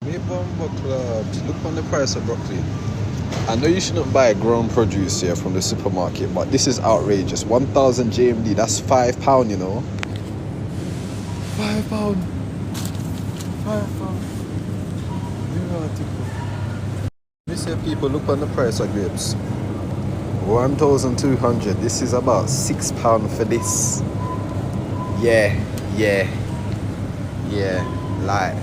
Me bumbo clubs. Look on the price of broccoli. I know you shouldn't buy grown produce here from the supermarket, but this is outrageous. 1,000 GMD, that's £5, you know. £5. £5. Me say people look on the price of grapes. 1,200. This is about £6 for this. Yeah, yeah, yeah. Lie.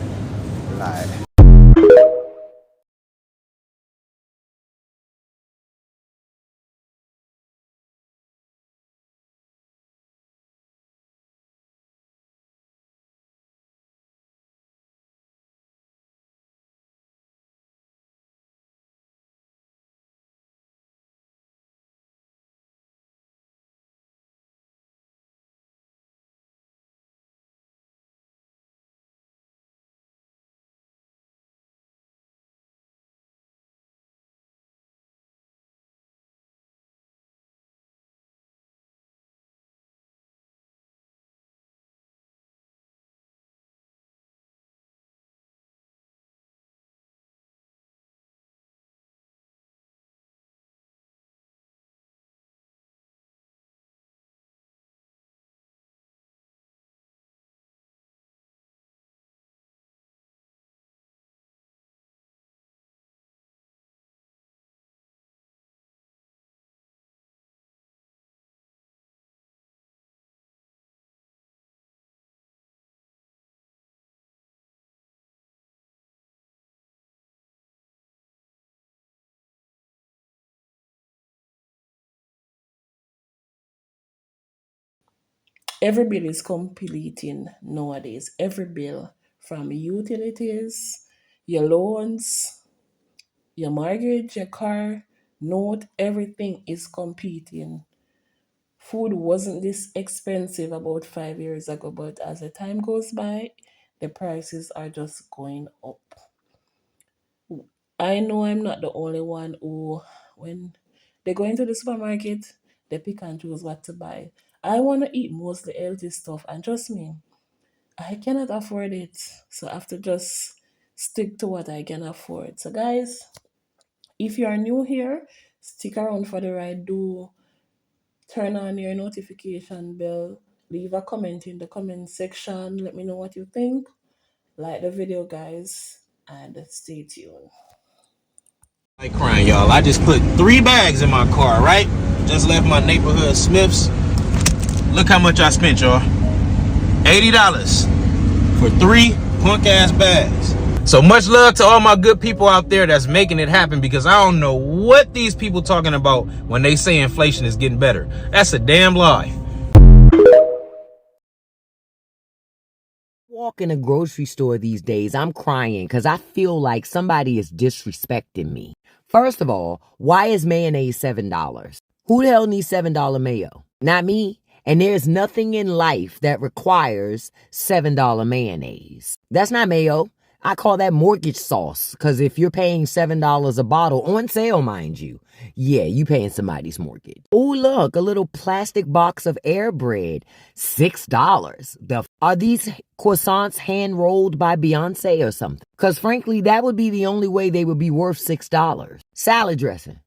Every bill is completing nowadays. Every bill, from utilities, your loans, your mortgage, your car, note, everything is competing. Food wasn't this expensive about 5 years ago, but as the time goes by, the prices are just going up. I know I'm not the only one who, when they go into the supermarket, they pick and choose what to buy. I want to eat mostly healthy stuff, and trust me, I cannot afford it. So I have to just stick to what I can afford. So, guys, if you are new here, stick around for the ride. Do turn on your notification bell. Leave a comment in the comment section. Let me know what you think. Like the video, guys, and stay tuned. Like crying, y'all. I just put 3 bags in my car, right? Just left my neighborhood Smith's. Look how much I spent, y'all. $80 for 3 punk ass bags. So much love to all my good people out there that's making it happen, because I don't know what these people talking about when they say inflation is getting better. That's a damn lie. Walk in a grocery store these days, I'm crying because I feel like somebody is disrespecting me. First of all, why is mayonnaise $7? Who the hell needs $7 mayo? Not me. And there's nothing in life that requires $7 mayonnaise. That's not mayo. I call that mortgage sauce, because if you're paying $7 a bottle, on sale, mind you, yeah, you paying somebody's mortgage. Oh, look, a little plastic box of air bread, $6. Are these croissants hand rolled by Beyonce or something? Because frankly, that would be the only way they would be worth $6. Salad dressing,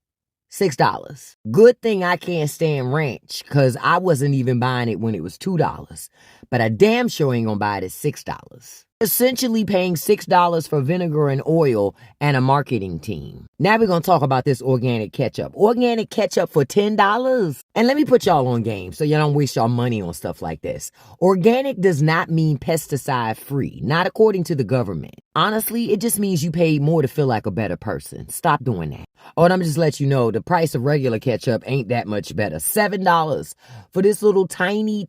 $6. Good thing I can't stand ranch, because I wasn't even buying it when it was $2. But I damn sure ain't gonna buy it at $6. Essentially paying $6 for vinegar and oil and a marketing team. Now we're going to talk about this organic ketchup. Organic ketchup for $10? And let me put y'all on game so y'all don't waste y'all money on stuff like this. Organic does not mean pesticide free, not according to the government. Honestly, it just means you paid more to feel like a better person. Stop doing that. Oh, and I'm just let you know, the price of regular ketchup ain't that much better. $7 for this little tiny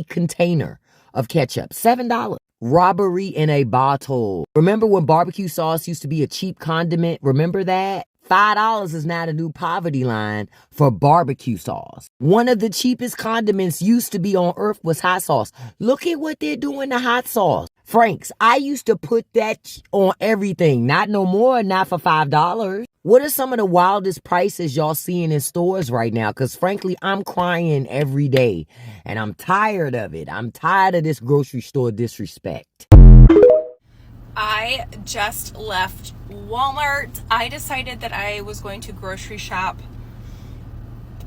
container of ketchup. $7. Robbery in a bottle. Remember when barbecue sauce used to be a cheap condiment? Remember that? $5 is now the new poverty line for barbecue sauce. One of the cheapest condiments used to be on earth was hot sauce. Look at what they're doing to hot sauce. Frank's, I used to put that on everything. Not no more, not for $5. What are some of the wildest prices y'all seeing in stores right now? Because frankly, I'm crying every day and I'm tired of it. I'm tired of this grocery store disrespect. I just left Walmart. I decided that I was going to grocery shop.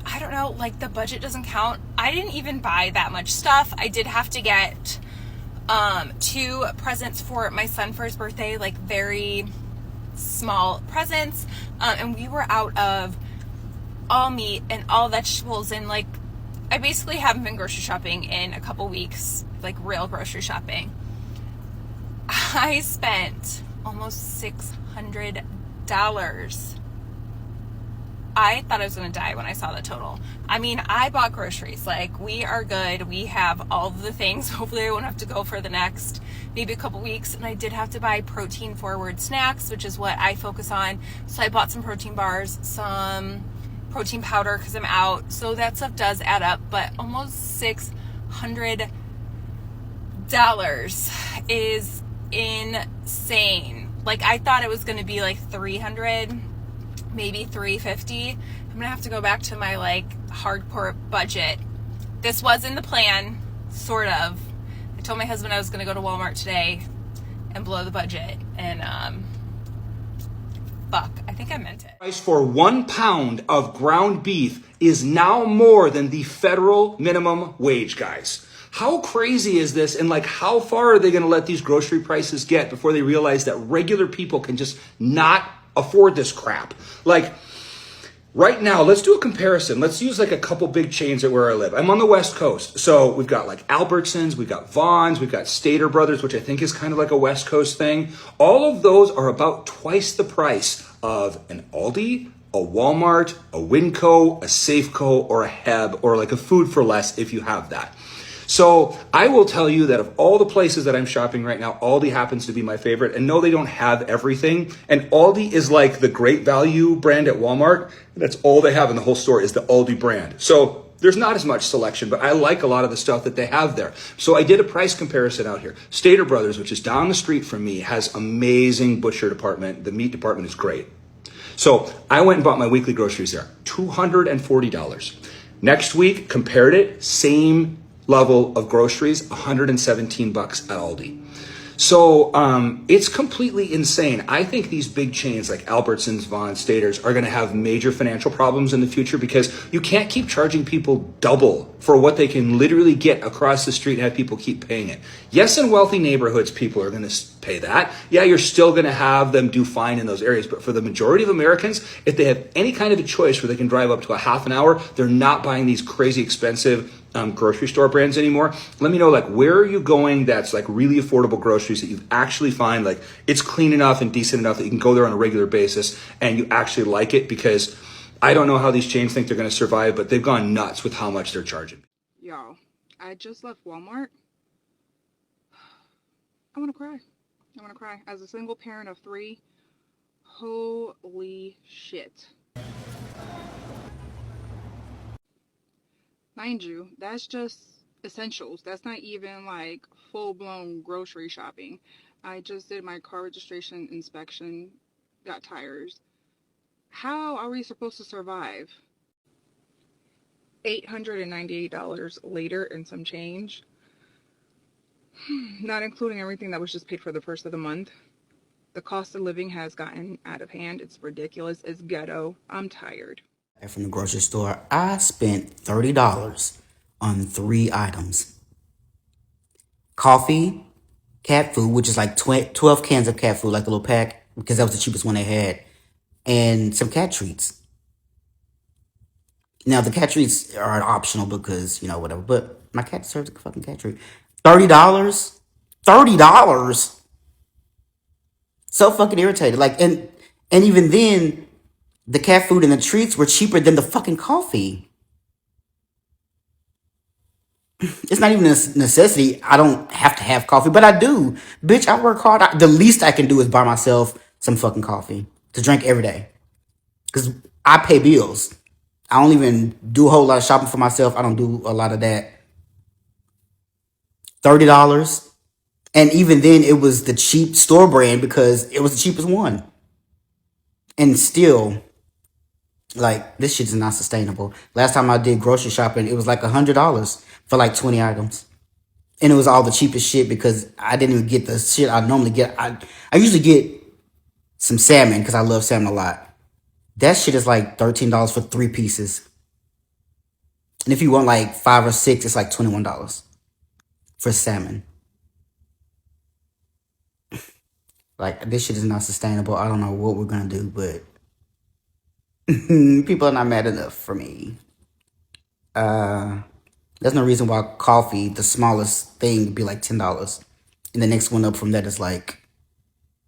I don't know, like the budget doesn't count. I didn't even buy that much stuff. I did have to get 2 presents for my son for his birthday, like very small presents. And we were out of all meat and all vegetables, and like I basically haven't been grocery shopping in a couple weeks, like real grocery shopping. I spent almost $600. I thought I was going to die when I saw the total. I mean, I bought groceries. Like, we are good. We have all of the things. Hopefully I won't have to go for the next maybe a couple weeks. And I did have to buy protein forward snacks, which is what I focus on. So I bought some protein bars, some protein powder because I'm out. So that stuff does add up, but almost $600 is insane. Like, I thought it was going to be like 300, maybe 350. I'm gonna have to go back to my like hardcore budget. This was in the plan, sort of. I told my husband I was gonna go to Walmart today and blow the budget, and fuck, I think I meant it. Price for 1 pound of ground beef is now more than the federal minimum wage, guys. How crazy is this? And like, how far are they going to let these grocery prices get before they realize that regular people can just not afford this crap? Like, right now, let's do a comparison. Let's use like a couple big chains at where I live. I'm on the West Coast. So we've got like Albertsons, we've got Vons, we've got Stater Brothers, which I think is kind of like a West Coast thing. All of those are about twice the price of an Aldi, a Walmart, a Winco, a Safeco, or a Heb, or like a Food for Less if you have that. So I will tell you that of all the places that I'm shopping right now, Aldi happens to be my favorite. And no, they don't have everything. And Aldi is like the great value brand at Walmart. That's all they have in the whole store is the Aldi brand. So there's not as much selection, but I like a lot of the stuff that they have there. So I did a price comparison out here. Stater Brothers, which is down the street from me, has amazing butcher department. The meat department is great. So I went and bought my weekly groceries there, $240. Next week, compared it, same level of groceries, $117 at Aldi. So it's completely insane. I think these big chains like Albertsons, Vons, Staters are going to have major financial problems in the future because you can't keep charging people double for what they can literally get across the street and have people keep paying it. Yes, in wealthy neighborhoods, people are going to pay that. Yeah, you're still going to have them do fine in those areas. But for the majority of Americans, if they have any kind of a choice where they can drive up to a half an hour, they're not buying these crazy expensive grocery store brands anymore. Let me know, like, where are you going that's like really affordable groceries that you actually find like it's clean enough and decent enough that you can go there on a regular basis and you actually like it, because I don't know how these chains think they're going to survive, but they've gone nuts with how much they're charging. Y'all, I just left Walmart. I want to cry. I want to cry. As a single parent of 3, holy shit. Mind you, that's just essentials. That's not even like full-blown grocery shopping. I just did my car registration inspection, got tires. How are we supposed to survive? $898 later and some change. Not including everything that was just paid for the first of the month. The cost of living has gotten out of hand. It's ridiculous. It's ghetto. I'm tired. From the grocery store, I spent $30 on 3 items. Coffee, cat food, which is like 12 cans of cat food, like the little pack, because that was the cheapest one they had, and some cat treats. Now, the cat treats are optional because, you know, whatever, but my cat deserves a fucking cat treat. $30? $30? So fucking irritated. Like, and even then, the cat food and the treats were cheaper than the fucking coffee. It's not even a necessity. I don't have to have coffee, but I do. Bitch, I work hard. The least I can do is buy myself some fucking coffee to drink every day. Because I pay bills. I don't even do a whole lot of shopping for myself. I don't do a lot of that. $30. And even then, it was the cheap store brand because it was the cheapest one. And still, like, this shit is not sustainable. Last time I did grocery shopping, it was like $100 for like 20 items. And it was all the cheapest shit because I didn't even get the shit I normally get. I usually get some salmon because I love salmon a lot. That shit is like $13 for 3 pieces. And if you want like 5 or 6, it's like $21 for salmon. Like, this shit is not sustainable. I don't know what we're gonna do, but people are not mad enough for me. There's no reason why coffee, the smallest thing, would be like $10. And the next one up from that is like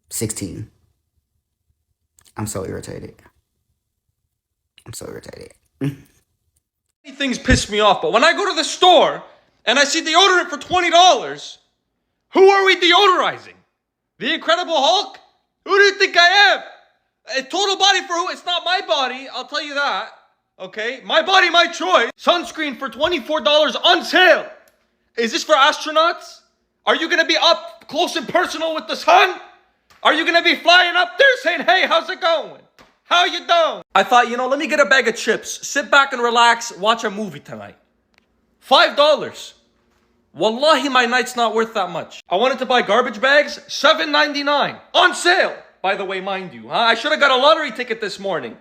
16. I'm so irritated. I'm so irritated. Things piss me off, but when I go to the store and I see deodorant for $20, who are we deodorizing? The Incredible Hulk? Who do you think I am? A total body for who? It's not my body, I'll tell you that. Okay? My body, my choice. Sunscreen for $24 on sale. Is this for astronauts? Are you gonna be up close and personal with the sun? Are you gonna be flying up there saying, hey, how's it going? How you doing? I thought, let me get a bag of chips, sit back and relax, watch a movie tonight. $5. Wallahi, my night's not worth that much. I wanted to buy garbage bags, $7.99. On sale, by the way, mind you. I should have got a lottery ticket this morning.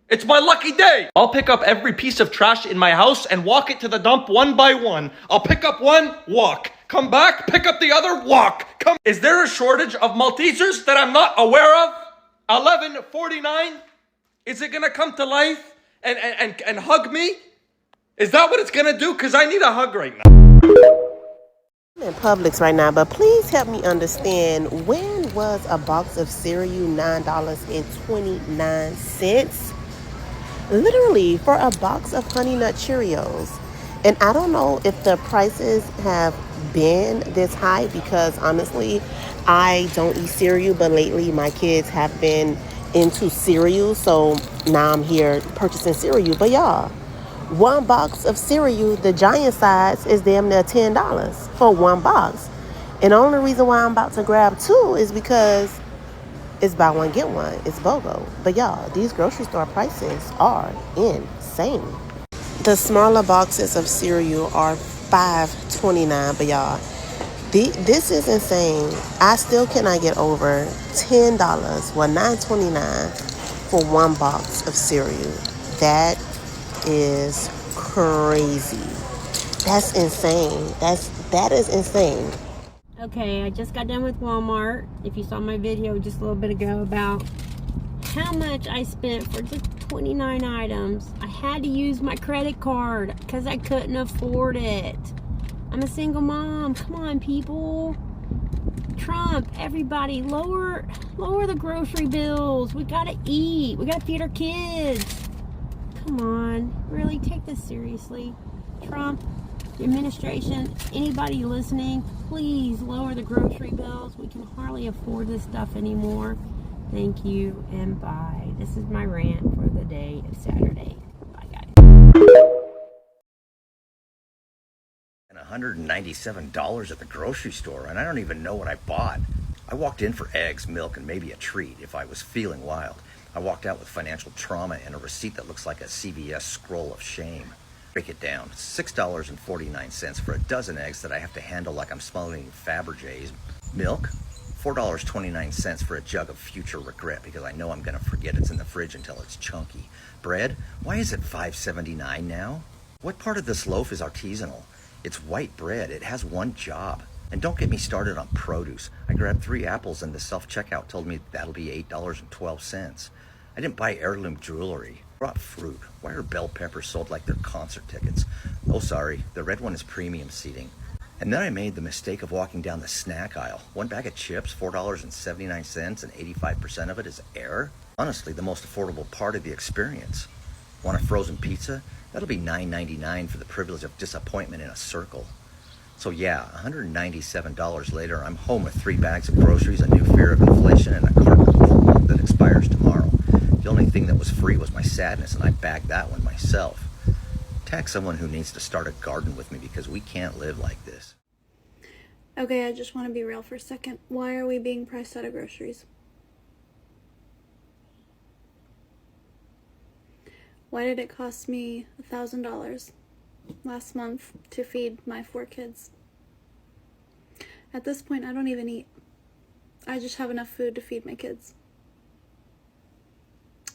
It's my lucky day. I'll pick up every piece of trash in my house and walk it to the dump one by one. I'll pick up one, walk. Come back, pick up the other, walk. Is there a shortage of Maltesers that I'm not aware of? $11.49? Is it gonna come to life and hug me? Is that what it's gonna do? Because I need a hug right now. I'm in Publix right now, but please help me understand, when was a box of cereal $9.29? Literally, for a box of Honey Nut Cheerios. And I don't know if the prices have been this high because honestly, I don't eat cereal, but lately my kids have been into cereal, so now I'm here purchasing cereal. But y'all, one box of cereal, the giant size, is damn near $10 for one box. And the only reason why I'm about to grab 2 is because it's buy one, get one. It's BOGO. But y'all, these grocery store prices are insane. The smaller boxes of cereal are $5.29, but y'all, this is insane. I still cannot get over $10, well, $9.29 for one box of cereal. That is crazy. That's insane. That is insane. Okay, I just got done with Walmart. If you saw my video just a little bit ago about how much I spent for just 29 items. I had to use my credit card because I couldn't afford it. I'm a single mom. Come on, people. Trump, everybody, lower the grocery bills. We gotta eat. We gotta feed our kids. Come on. Really, take this seriously. Trump, the administration, anybody listening, please lower the grocery bills. We can hardly afford this stuff anymore. Thank you and bye. This is my rant for the day of Saturday. Bye, guys. And $197 at the grocery store, and I don't even know what I bought. I walked in for eggs, milk, and maybe a treat if I was feeling wild. I walked out with financial trauma and a receipt that looks like a CVS scroll of shame. Break it down. $6.49 for a dozen eggs that I have to handle like I'm smuggling Fabergés. Milk, $4.29 for a jug of future regret because I know I'm going to forget it's in the fridge until it's chunky. Bread, why is it $5.79 now? What part of this loaf is artisanal? It's white bread. It has one job. And don't get me started on produce. I grabbed 3 apples and the self-checkout told me that'll be $8.12. I didn't buy heirloom jewelry. I brought fruit. Why are bell peppers sold like they're concert tickets? Oh, sorry. The red one is premium seating. And then I made the mistake of walking down the snack aisle. One bag of chips, $4.79, and 85% of it is air. Honestly, the most affordable part of the experience. Want a frozen pizza? That'll be $9.99 for the privilege of disappointment in a circle. So yeah, $197 later, I'm home with 3 bags of groceries, a new fear of inflation, and a carton of oat milk that expires tomorrow. The only thing that was free was my sadness, and I bagged that one myself. Tag someone who needs to start a garden with me because we can't live like this. Okay, I just want to be real for a second. Why are we being priced out of groceries? Why did it cost me $1,000 last month to feed my 4 kids? At this point, I don't even eat. I just have enough food to feed my kids.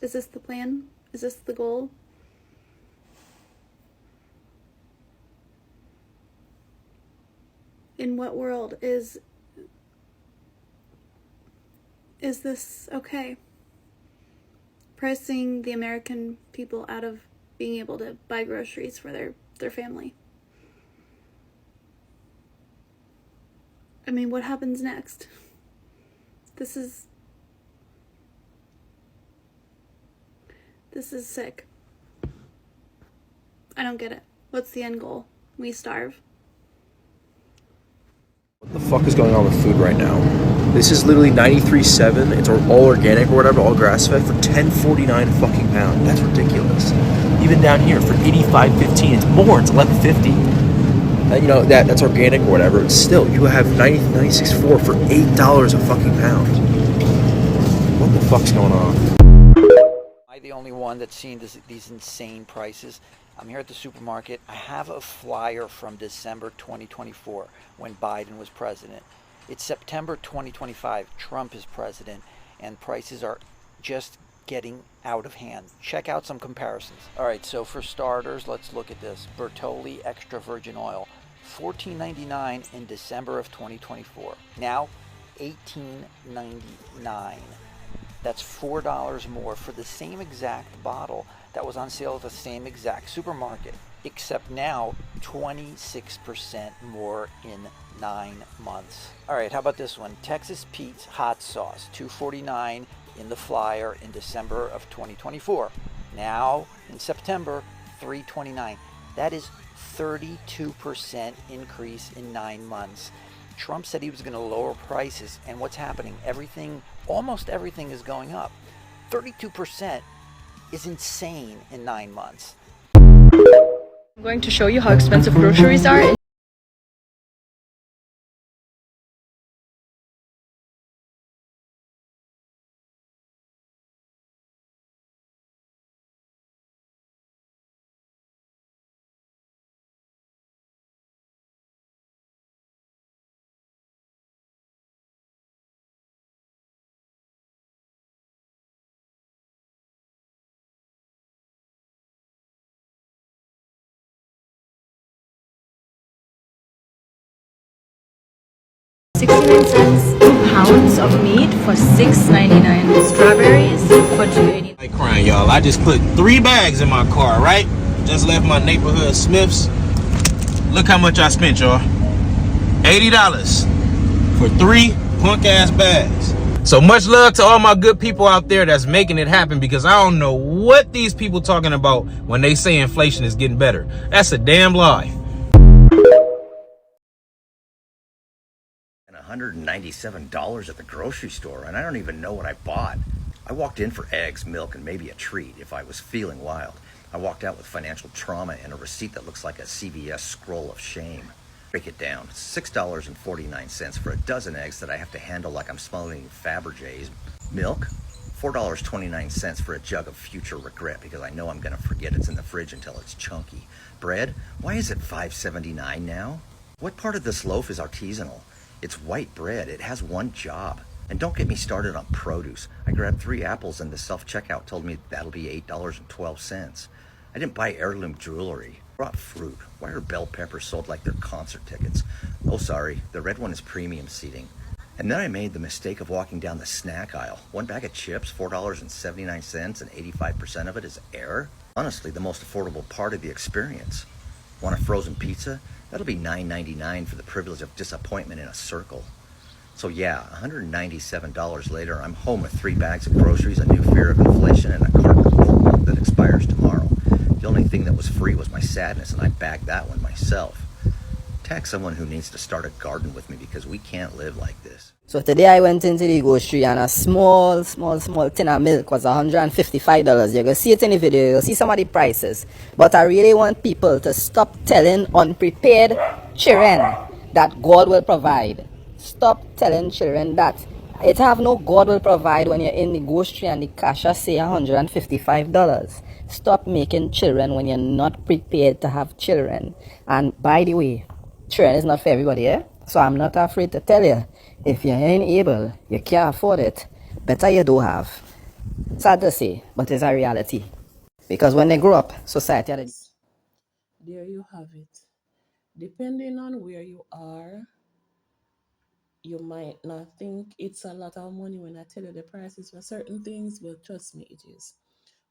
Is this the plan? Is this the goal? In what world is this okay? Pricing the American people out of being able to buy groceries for their family. I mean, what happens next? This is sick. I don't get it. What's the end goal? We starve. What the fuck is going on with food right now? This is literally 93.7. It's all organic or whatever, all grass fed for $10.49 a fucking pound. That's ridiculous. Even down here for $85.15, it's more. It's $11.50. You know that's organic or whatever. It's still, you have 96.4 for $8 a fucking pound. What the fuck's going on? Am I the only one that's seen these insane prices? I'm here at the supermarket. I have a flyer from December 2024 when Biden was president. It's September 2025. Trump is president, and prices are just getting out of hand. Check out some comparisons. All right, so for starters, let's look at this. Bertolli extra virgin oil, $14.99 in December of 2024. Now, $18.99. That's $4 more for the same exact bottle that was on sale at the same exact supermarket, except now 26% more in 9 months. All right, how about this one? Texas Pete's hot sauce, $2.49 in the flyer in December of 2024. Now in September, $3.29. That is 32% increase in 9 months. Trump said he was going to lower prices, and what's happening? Almost everything is going up. 32% is insane in 9 months. I'm going to show you how expensive groceries are. $0.69 pounds of meat for $6.99. Strawberries for $2.89. Like crying, y'all. I just put 3 bags in my car, right? Just left my neighborhood Smith's. Look how much I spent, y'all. $80 for 3 punk ass bags. So much love to all my good people out there that's making it happen, because I don't know what these people talking about when they say inflation is getting better. That's a damn lie. $197 at the grocery store, and I don't even know what I bought. I walked in for eggs, milk, and maybe a treat if I was feeling wild. I walked out with financial trauma and a receipt that looks like a CVS scroll of shame. Break it down. $6.49 for a dozen eggs that I have to handle like I'm smuggling Fabergés. Milk, $4.29 for a jug of future regret because I know I'm going to forget it's in the fridge until it's chunky. Bread, why is it $5.79 now? What part of this loaf is artisanal? It's white bread. It has one job. And don't get me started on produce. I grabbed 3 apples and the self-checkout told me that'll be $8.12. I didn't buy heirloom jewelry. I brought fruit. Why are bell peppers sold like they're concert tickets? Oh, sorry. The red one is premium seating. And then I made the mistake of walking down the snack aisle. 1 bag of chips, $4.79, and 85% of it is air. Honestly, the most affordable part of the experience. Want a frozen pizza? That'll be $9.99 for the privilege of disappointment in a circle. So yeah, $197 later, I'm home with 3 bags of groceries, a new fear of inflation, and a carton of Coke that expires tomorrow. The only thing that was free was my sadness, and I bagged that one myself. Tag someone who needs to start a garden with me because we can't live like this. So today I went into the grocery and a small tin of milk was $155. You're going to see it in the video. You'll see some of the prices. But I really want people to stop telling unprepared children that God will provide. Stop telling children that it have no God will provide when you're in the grocery and the cashier say $155. Stop making children when you're not prepared to have children. And by the way, children is not for everybody, eh? So I'm not afraid to tell you, if you ain't able, you can't afford it, better you do have. Sad to say, but it's a reality. Because when they grow up, society had a... There you have it. Depending on where you are, you might not think it's a lot of money when I tell you the prices for certain things, but trust me, it is.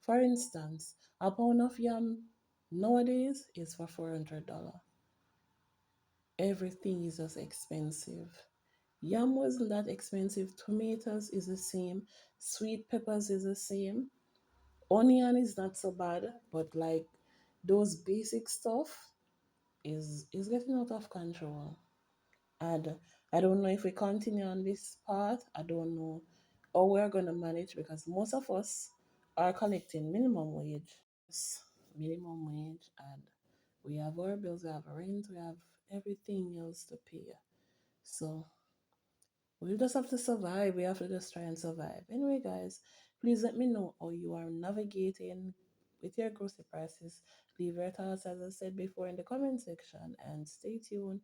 For instance, a pound of yam nowadays is for $400. Everything is just expensive. Yam wasn't that expensive. Tomatoes is the same. Sweet peppers is the same. Onion is not so bad, but like those basic stuff is getting out of control. And I don't know if we continue on this path. I don't know how we're gonna manage because most of us are collecting minimum wage. Yes, minimum wage, and we have our bills, we have rent, we have everything else to pay. So we just have to survive. We have to just try and survive. Anyway, guys, please let me know how you are navigating with your grocery prices. Leave your thoughts, as I said before, in the comment section, and stay tuned